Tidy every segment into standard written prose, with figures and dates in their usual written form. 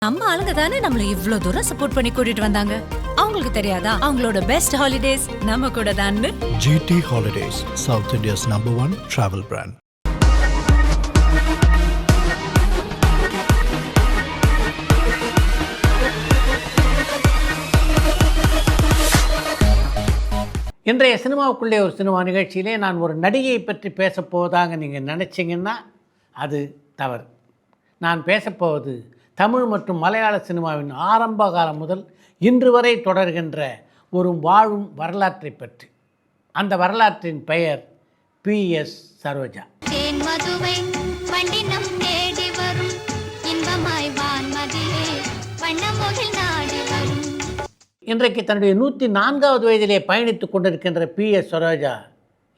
நம்ம ஆளுங்க தானே நம்மள இவ்ளோ தூரம் சப்போர்ட் பண்ணி கூட்டிட்டு வந்தாங்க. அவங்களுக்கு தெரியாதா அவங்களோட பெஸ்ட் ஹாலிடேஸ் நம்ம கூட தான்னு? GT Holidays, South India's #1 travel brand. இன்றைய சினிமாவுக்குள்ளே ஒரு சினிமா நிகழ்ச்சியிலே நான் ஒரு நடிகையை பற்றி பேசப்போவதாக நீங்கள் நினச்சிங்கன்னா அது தவறு. நான் பேசப்போவது தமிழ் மற்றும் மலையாள சினிமாவின் ஆரம்ப காலம் முதல் இன்று வரை தொடர்கின்ற ஒரு வாழும் வரலாற்றை பற்றி. அந்த வரலாற்றின் பெயர் PS சரோஜா. இன்றைக்கு தன்னுடைய 104வது வயதிலே பயணித்துக் கொண்டிருக்கின்ற PS சரோஜா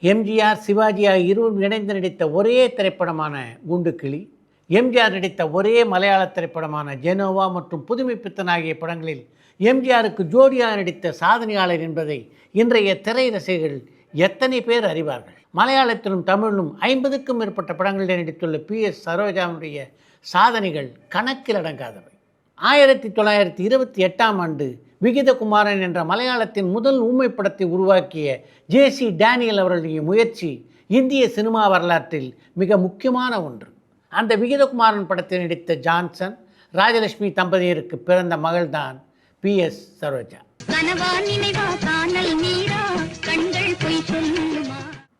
எம்ஜிஆர், சிவாஜி ஆகிய இருவரும் இணைந்து நடித்த ஒரே திரைப்படமான குண்டுக்கிளி, எம்ஜிஆர் நடித்த ஒரே மலையாள திரைப்படமான ஜெனோவா மற்றும் புதுமை பித்தன் ஆகிய படங்களில் எம்ஜிஆருக்கு ஜோடியாக நடித்த சாதனையாளர் என்பதை இன்றைய திரை ரசிகர்கள் எத்தனை பேர் அறிவார்கள்? மலையாளத்திலும் தமிழிலும் 50க்கும் மேற்பட்ட படங்களில் நடித்துள்ள PS சரோஜாவுடைய சாதனைகள் கணக்கில் அடங்காதவை. 1928ஆம் ஆண்டு விகிதகுமாரன் என்ற மலையாளத்தின் முதல் ஊமை படத்தை உருவாக்கிய JC டேனியல் அவர்களுடைய முயற்சி இந்திய சினிமா வரலாற்றில் மிக முக்கியமான ஒன்று. அந்த விகிதகுமாரன் படத்தில் நடித்த ஜான்சன், ராஜலட்சுமி தம்பதியருக்கு பிறந்த மகள்தான் PS சரோஜா.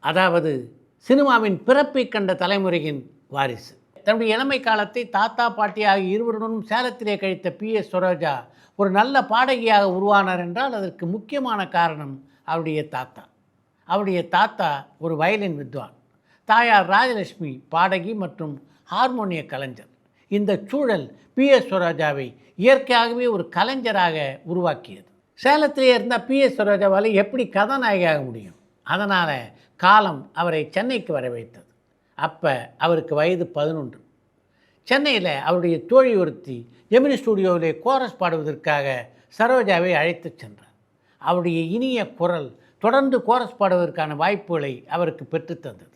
அதாவது சினிமாவின் பிறப்பை கண்ட தலைமுறையின் வாரிசு. தன்னுடைய இளமை காலத்தை தாத்தா, பாட்டி ஆகிய இருவருடனும் சேலத்திலே கழித்த PS சரோஜா ஒரு நல்ல பாடகியாக உருவானார் என்றால் அதற்கு முக்கியமான காரணம் அவருடைய தாத்தா. அவருடைய தாத்தா ஒரு வயலின் வித்வான், தாயார் ராஜலட்சுமி பாடகி மற்றும் ஹார்மோனிய கலைஞர். இந்த சூழல் PS சரோஜாவை இயற்கையாகவே ஒரு கலைஞராக உருவாக்கியது. சேலத்திலே இருந்தால் PS சரோஜாவால் எப்படி கதாநாயகியாக முடியும்? அதனால் காலம் அவரை சென்னைக்கு வர வைத்தது. அப்போ அவருக்கு வயது 11. சென்னையில் அவருடைய தோழி ஒருத்தி ஜெமினி ஸ்டூடியோவிலே கோரஸ் பாடுவதற்காக சரோஜாவை அழைத்து சென்றார். அவருடைய இனிய குரல் தொடர்ந்து கோரஸ் பாடுவதற்கான வாய்ப்புகளை அவருக்கு பெற்றுத்தந்தது.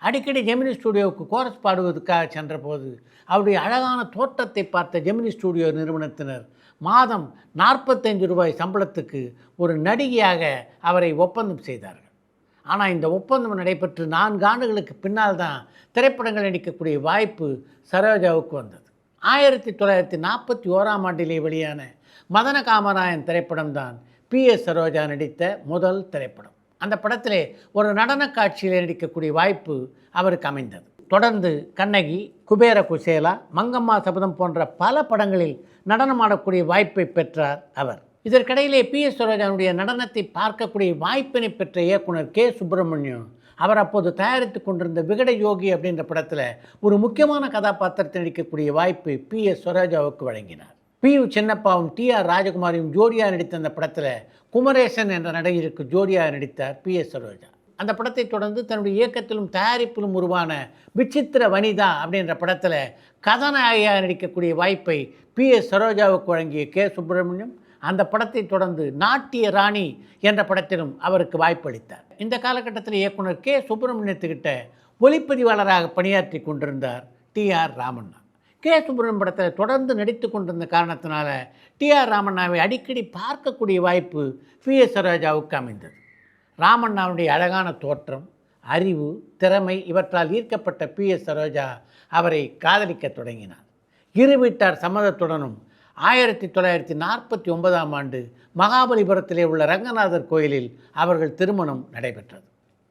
அடிக்கடி ஜெமினி ஸ்டூடியோவுக்கு கோரஸ் பாடுவதற்காக சென்றபோது அவருடைய அழகான தோற்றத்தை பார்த்த ஜெமினி ஸ்டூடியோ நிறுவனத்தினர் மாதம் 45 ரூபாய் சம்பளத்துக்கு ஒரு நடிகையாக அவரை ஒப்பந்தம் செய்தார்கள். ஆனால் இந்த ஒப்பந்தம் நடைபெற்று 4 ஆண்டுகளுக்கு பின்னால் தான் திரைப்படங்கள் நடிக்கக்கூடிய வாய்ப்பு சரோஜாவுக்கு வந்தது. 1941ஆம் ஆண்டிலே வெளியான மதன காமராயன் திரைப்படம் தான் PS சரோஜா நடித்த முதல் திரைப்படம். அந்த படத்திலே ஒரு நடன காட்சியில் நடிக்கக்கூடிய வாய்ப்பு அவருக்கு அமைந்தது. தொடர்ந்து கண்ணகி, குபேர குசேலா, மங்கம்மா சபதம் போன்ற பல படங்களில் நடனமாடக்கூடிய வாய்ப்பை பெற்றார் அவர். இதற்கிடையிலே PS சரோஜாவுடைய நடனத்தை பார்க்கக்கூடிய வாய்ப்பினை பெற்ற இயக்குனர் K. சுப்பிரமணியம் அவர் அப்போது தயாரித்து கொண்டிருந்த விகட யோகி அப்படின்ற படத்தில் ஒரு முக்கியமான கதாபாத்திரத்தை நடிக்கக்கூடிய வாய்ப்பு PS சரோஜாவுக்கு வழங்கினார். PU சின்னப்பாவும் TR ராஜகுமாரியும் ஜோடியாக நடித்த அந்த படத்தில் குமரேசன் என்ற நடிகருக்கு ஜோடியாக நடித்தார் PS சரோஜா. அந்த படத்தை தொடர்ந்து தன்னுடைய இயக்கத்திலும் தயாரிப்பிலும் உருவான விசித்திர வனிதா அப்படின்ற படத்தில் கதாநாயகியாக நடிக்கக்கூடிய வாய்ப்பை PS சரோஜாவுக்கு வழங்கிய K. சுப்பிரமணியம் அந்த படத்தை தொடர்ந்து நாட்டிய ராணி என்ற படத்திலும் அவருக்கு வாய்ப்பளித்தார். இந்த காலகட்டத்தில் இயக்குனர் K. சுப்பிரமணியத்துக்கிட்ட ஒளிப்பதிவாளராக பணியாற்றி கொண்டிருந்தார் TR ராமண்ணா. K. சுப்பிரமணியம் படத்தில் தொடர்ந்து நடித்து கொண்டிருந்த காரணத்தினால TR ராமண்ணாவை அடிக்கடி பார்க்கக்கூடிய வாய்ப்பு PS சரோஜாவுக்கு அமைந்தது. ராமண்ணாவுடைய அழகான தோற்றம், அறிவு, திறமை இவற்றால் ஈர்க்கப்பட்ட PS சரோஜா அவரை காதலிக்க தொடங்கினார். இரு வீட்டார் சம்மதத்துடனும் 1949ஆம் ஆண்டு மகாபலிபுரத்திலே உள்ள ரங்கநாதர் கோயிலில் அவர்கள் திருமணம் நடைபெற்றது.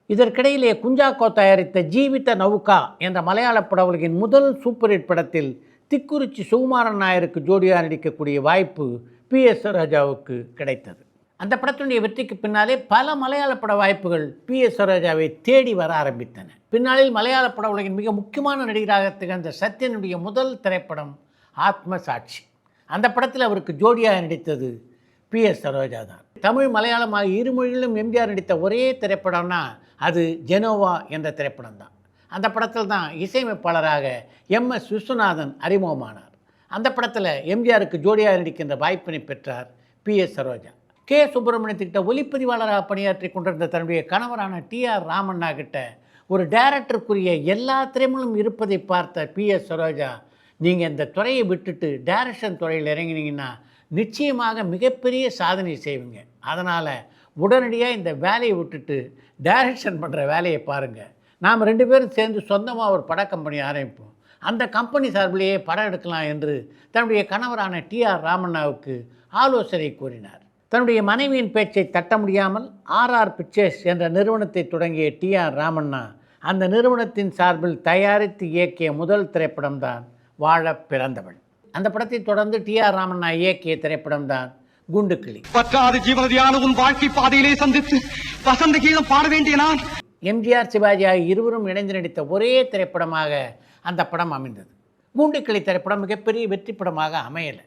இதற்கிடையிலே குஞ்சாக்கோ தயாரித்த ஜீவித நவுகா என்ற மலையாள பட உலகின் முதல் சூப்பர் ஹிட் படத்தில் திக்குறிச்சி சுகுமாரன் நாயருக்கு ஜோடியாக நடிக்கக்கூடிய வாய்ப்பு PS சரோஜாவுக்கு கிடைத்தது. அந்த படத்தினுடைய வெற்றிக்கு பின்னாலே பல மலையாள பட வாய்ப்புகள் PS சரோஜாவை தேடி வர ஆரம்பித்தன. பின்னாளில் மலையாள பட உலகின் மிக முக்கியமான நடிகராக திகழ்ந்த சத்யனுடைய முதல் திரைப்படம் ஆத்ம சாட்சி. அந்த படத்தில் அவருக்கு ஜோடியாக நடித்தது PS சரோஜா தான். தமிழ், மலையாளம் ஆகிய இரு மொழிகளிலும் எம்ஜிஆர் நடித்த ஒரே திரைப்படம்னா அது ஜெனோவா என்ற திரைப்படம் தான். அந்த படத்தில் தான் இசையமைப்பாளராக MS விஸ்வநாதன் அறிமுகமானார். அந்த படத்தில் எம்ஜிஆருக்கு ஜோடியாக நடிக்கின்ற வாய்ப்பினை பெற்றார் PS சரோஜா. K. சுப்பிரமணியத்துக்கிட்ட ஒளிப்பதிவாளராக பணியாற்றி கொண்டிருந்த தன்னுடைய கணவரான TR ராமண்ணா கிட்ட ஒரு டைரக்டருக்குரிய எல்லா திறமைகளும் இருப்பதை பார்த்த PS சரோஜா நீங்கள் இந்த துறையை விட்டுட்டு டைரக்ஷன் துறையில் இறங்கினீங்கன்னா நிச்சயமாக மிகப்பெரிய சாதனை செய்வீங்க. அதனால் உடனடியாக இந்த வேலையை விட்டுட்டு டைரக்ஷன் பண்ணுற வேலையை பாருங்கள். நாம் 2 பேரும் சேர்ந்து சொந்தமாக ஒரு பட கம்பெனி ஆரம்பிப்போம். அந்த கம்பெனி சார்பிலேயே படம் எடுக்கலாம் என்று தன்னுடைய கணவரான டிஆர் ராமண்ணாவுக்கு ஆலோசனை கூறினார். தன்னுடைய மனைவியின் பேச்சை தட்ட முடியாமல் ஆர்ஆர் பிக்சர்ஸ் என்ற நிறுவனத்தை தொடங்கிய டிஆர் ராமண்ணா அந்த நிறுவனத்தின் சார்பில் தயாரித்து இயக்கிய முதல் திரைப்படம் தான் வாழ பிறந்தவள். அந்த படத்தை தொடர்ந்து டிஆர் ராமண்ணா இயக்கிய திரைப்படம் தான் குண்டுக்கிளி. பற்றாது ஜீவனதியான உன் வாழ்க்கை பாதையிலே சந்தித்து வசந்த கீதம் பாட வேண்டிய நான். எம்ஜிஆர் சிவாஜி ஆகிய இருவரும் இணைந்து நடித்த ஒரே திரைப்படமாக அந்த படம் அமைந்தது. குண்டுக்கிளி திரைப்படம் மிகப்பெரிய வெற்றி படமாக அமையலை.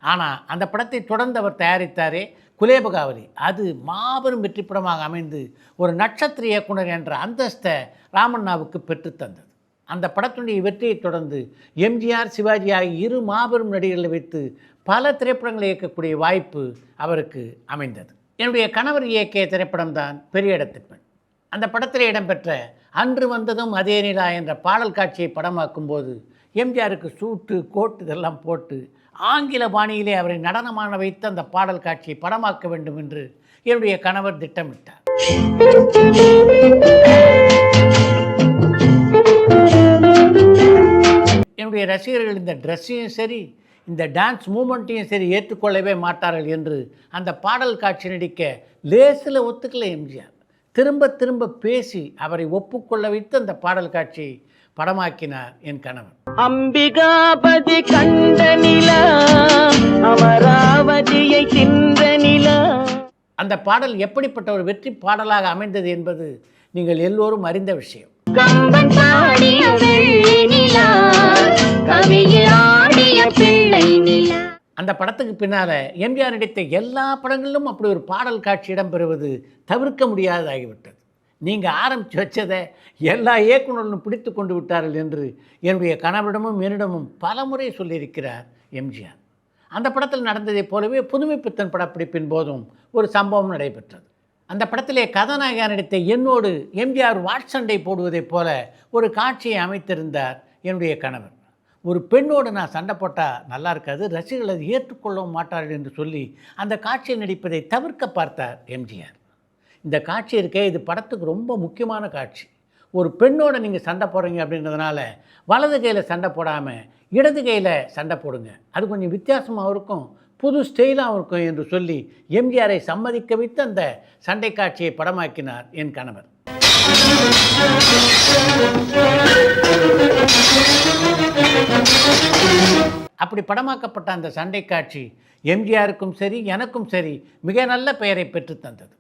ஆனால் அந்த படத்தை தொடர்ந்து அவர் தயாரித்தாரே குலேபகாவலி, அது மாபெரும் வெற்றி படமாக அமைந்து ஒரு நட்சத்திர இயக்குனர் என்ற அந்தஸ்தை ராமண்ணாவுக்கு பெற்றுத்தந்தது. அந்த படத்துடைய வெற்றியை தொடர்ந்து எம்ஜிஆர் சிவாஜி ஆகிய இரு மாபெரும் நடிகர்களை வைத்து பல திரைப்படங்களை இயக்கக்கூடிய வாய்ப்பு அவருக்கு அமைந்தது. என்னுடைய கணவர் இயக்கிய திரைப்படம் தான் பெரிய இடத்து பெண். அந்த படத்தில் இடம்பெற்ற அன்று வந்ததும் அதே நிலா என்ற பாடல் காட்சியை படமாக்கும் போது எம்ஜிஆருக்கு சூட்டு கோட்டு இதெல்லாம் போட்டு ஆங்கில பாணியிலே அவரை நடனமான வைத்து அந்த பாடல் காட்சியை படமாக்க வேண்டும் என்று என்னுடைய கணவர் திட்டமிட்டார். என்னுடைய ரசிகர்கள் இந்த ட்ரெஸ்ஸையும் சரி இந்த டான்ஸ் மூமெண்ட்டையும் சரி ஏற்றுக்கொள்ளவே மாட்டார்கள் என்று அந்த பாடல் காட்சி நடிக்க லேசில் ஒத்துக்கல எம்ஜிஆர். திரும்ப திரும்ப பேசி அவரை ஒப்புக்கொள்ள வைத்து அந்த பாடல் காட்சியை படமாக்கினார் என் கணவர். அம்பிகாபதி கண்ட நிலா, அமராவதியை தின்ற நிலா. அந்த பாடல் எப்படிப்பட்ட ஒரு வெற்றி பாடலாக அமைந்தது என்பது நீங்கள் எல்லோரும் அறிந்த விஷயம். கம்பன் பாடிய வெள்ளி நிலா, கவியில் ஆடிய பிள்ளை நிலா. அந்த படத்துக்கு பின்னால் எம்ஜிஆர் நடித்த எல்லா படங்களிலும் அப்படி ஒரு பாடல் காட்சி இடம்பெறுவது தவிர்க்க முடியாததாகிவிட்டது. நீங்கள் ஆரம்பித்து வச்சதை எல்லா இயக்குநர்களும் பிடித்து கொண்டு விட்டார்கள் என்று என்னுடைய கணவரிடமும் என்னிடமும் பல முறை சொல்லியிருக்கிறார் எம்ஜிஆர். அந்த படத்தில் நடந்ததைப் போலவே புதுமை பித்தன் படப்பிடிப்பின் போதும் ஒரு சம்பவம் நடைபெற்றது. அந்த படத்திலே கதாநாயகன் நடித்த என்னோடு எம்ஜிஆர் வாட்சண்டை போடுவதைப் போல ஒரு காட்சியை அமைத்திருந்தார் என்னுடைய கணவர். ஒரு பெண்ணோடு நான் சண்டை போட்டால் நல்லா இருக்காது, ரசிகர்கள் அதை ஏற்றுக்கொள்ளவும் மாட்டார்கள் என்று சொல்லி அந்த காட்சியை நடிப்பதை தவிர்க்க பார்த்தார் எம்ஜிஆர். இந்த காட்சி இருக்கே, இது படத்துக்கு ரொம்ப முக்கியமான காட்சி. ஒரு பெண்ணோடு நீங்கள் சண்டை போடுறீங்க அப்படின்றதுனால வலது கையில் சண்டை போடாமல் இடது கையில் சண்டை போடுங்க, அது கொஞ்சம் வித்தியாசமாகவும் இருக்கும், புது ஸ்டைலாகவும் இருக்கும் என்று சொல்லி எம்ஜிஆரை சம்மதிக்க வைத்து அந்த சண்டை காட்சியை படமாக்கினார் என் கணவர். அப்படி படமாக்கப்பட்ட அந்த சண்டை காட்சி எம்ஜிஆருக்கும் சரி எனக்கும் சரி மிக நல்ல பெயரை பெற்று தந்தது.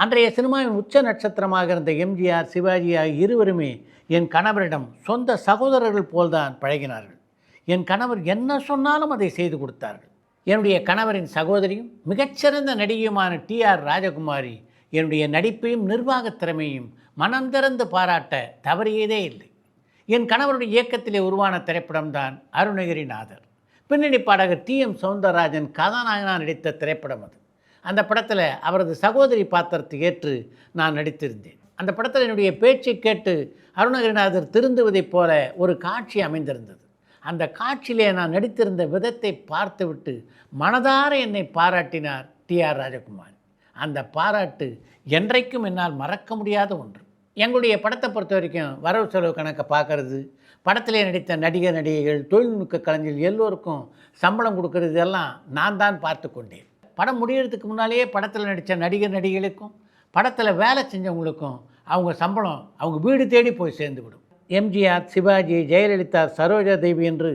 அன்றைய சினிமாவின் உச்ச நட்சத்திரமாக இருந்த எம்ஜிஆர் சிவாஜி ஆகிய இருவருமே என் கணவரிடம் சொந்த சகோதரர்கள் போல்தான் பழகினார்கள். என் கணவர் என்ன சொன்னாலும் அதை செய்து கொடுத்தார்கள். என்னுடைய கணவரின் சகோதரியும் மிகச்சிறந்த நடிகையுமான டிஆர் ராஜகுமாரி என்னுடைய நடிப்பையும் நிர்வாகத் திறமையும் மனம் திறந்து பாராட்ட தவறியதே இல்லை. என் கணவருடைய இயக்கத்திலே உருவான திரைப்படம்தான் அருணகிரிநாதர். பின்னணி பாடகர் டி.எம். சௌந்தரராஜன் கதாநாயகனாக நடித்த திரைப்படம் அது. அந்த படத்தில் அவரது சகோதரி பாத்திரத்தை ஏற்று நான் நடித்திருந்தேன். அந்த படத்தில் என்னுடைய பேச்சை கேட்டு அருணகிரிநாதர் திருந்துவதைப் போல ஒரு காட்சி அமைந்திருந்தது. அந்த காட்சியிலே நான் நடித்திருந்த விதத்தை பார்த்துவிட்டு மனதார என்னை பாராட்டினார் டிஆர் ராஜகுமார். அந்த பாராட்டு என்றைக்கும் என்னால் மறக்க முடியாத ஒன்று. எங்களுடைய படத்தை பொறுத்த வரைக்கும் வரவு செலவு கணக்கை பார்க்கறது, படத்திலே நடித்த நடிகர் நடிகைகள் தொழில்நுட்ப கலைஞர்கள் எல்லோருக்கும் சம்பளம் கொடுக்கறது இதெல்லாம் நான் தான் பார்த்து கொண்டேன். படம் முடிகிறதுக்கு முன்னாலேயே படத்தில் நடித்த நடிகர் நடிகைகளுக்கும் படத்தில் வேலை செஞ்சவங்களுக்கும் அவங்க சம்பளம் அவங்க வீடு தேடி போய் சேர்ந்துவிடும். எம்ஜிஆர், சிவாஜி, ஜெயலலிதா, சரோஜா தேவி என்று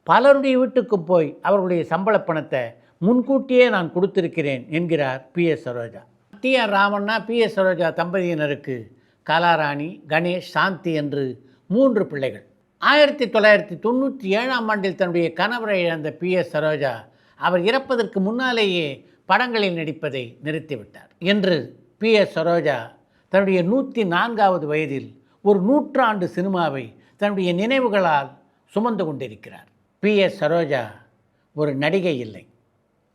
பலருடைய வீட்டுக்கும் போய் அவர்களுடைய சம்பள பணத்தை முன்கூட்டியே நான் கொடுத்திருக்கிறேன் என்கிறார் பி.எஸ். சரோஜா. டி.ஆர். ராமண்ணா, பி.எஸ். சரோஜா தம்பதியினருக்கு கலாராணி, கணேஷ், சாந்தி என்று 3 பிள்ளைகள். 1997ஆம் ஆண்டில் தன்னுடைய கணவரை இழந்த பி.எஸ். சரோஜா அவர் இறப்பதற்கு முன்னாலேயே படங்களில் நடிப்பதை நிறுத்திவிட்டார். இன்று பி.எஸ். சரோஜா தன்னுடைய 104வது வயதில் ஒரு 100 ஆண்டு சினிமாவை தன்னுடைய நினைவுகளால் சுமந்து கொண்டிருக்கிறார். பி.எஸ். சரோஜா ஒரு நடிகை இல்லை,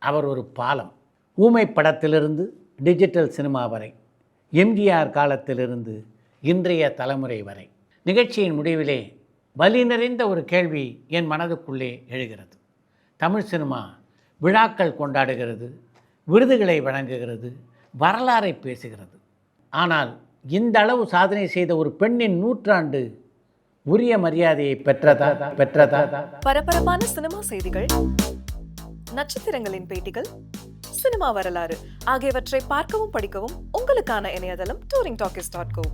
அவர் ஒரு பாலம். ஊமை படத்திலிருந்து டிஜிட்டல் சினிமா வரை, எம்ஜிஆர் காலத்திலிருந்து இன்றைய தலைமுறை வரை நிகழ்ச்சியின் முடிவிலே வலி நிறைந்த ஒரு கேள்வி என் மனதுக்குள்ளே எழுகிறது. தமிழ் சினிமா விழாக்கள் கொண்டாடுகிறது, விருதுகளை வழங்குகிறது, வரலாறை பேசுகிறது. ஆனால் இந்த அளவு சாதனை செய்த ஒரு பெண்ணின் நூற்றாண்டு உரிய மரியாதையை பெற்றதா? பரபரப்பான சினிமா செய்திகள், நட்சத்திரங்களின் பேட்டிகள், சினிமா வரலாறு ஆகியவற்றை பார்க்கவும் படிக்கவும் உங்களுக்கான இணையதளம் touringtalkies.co.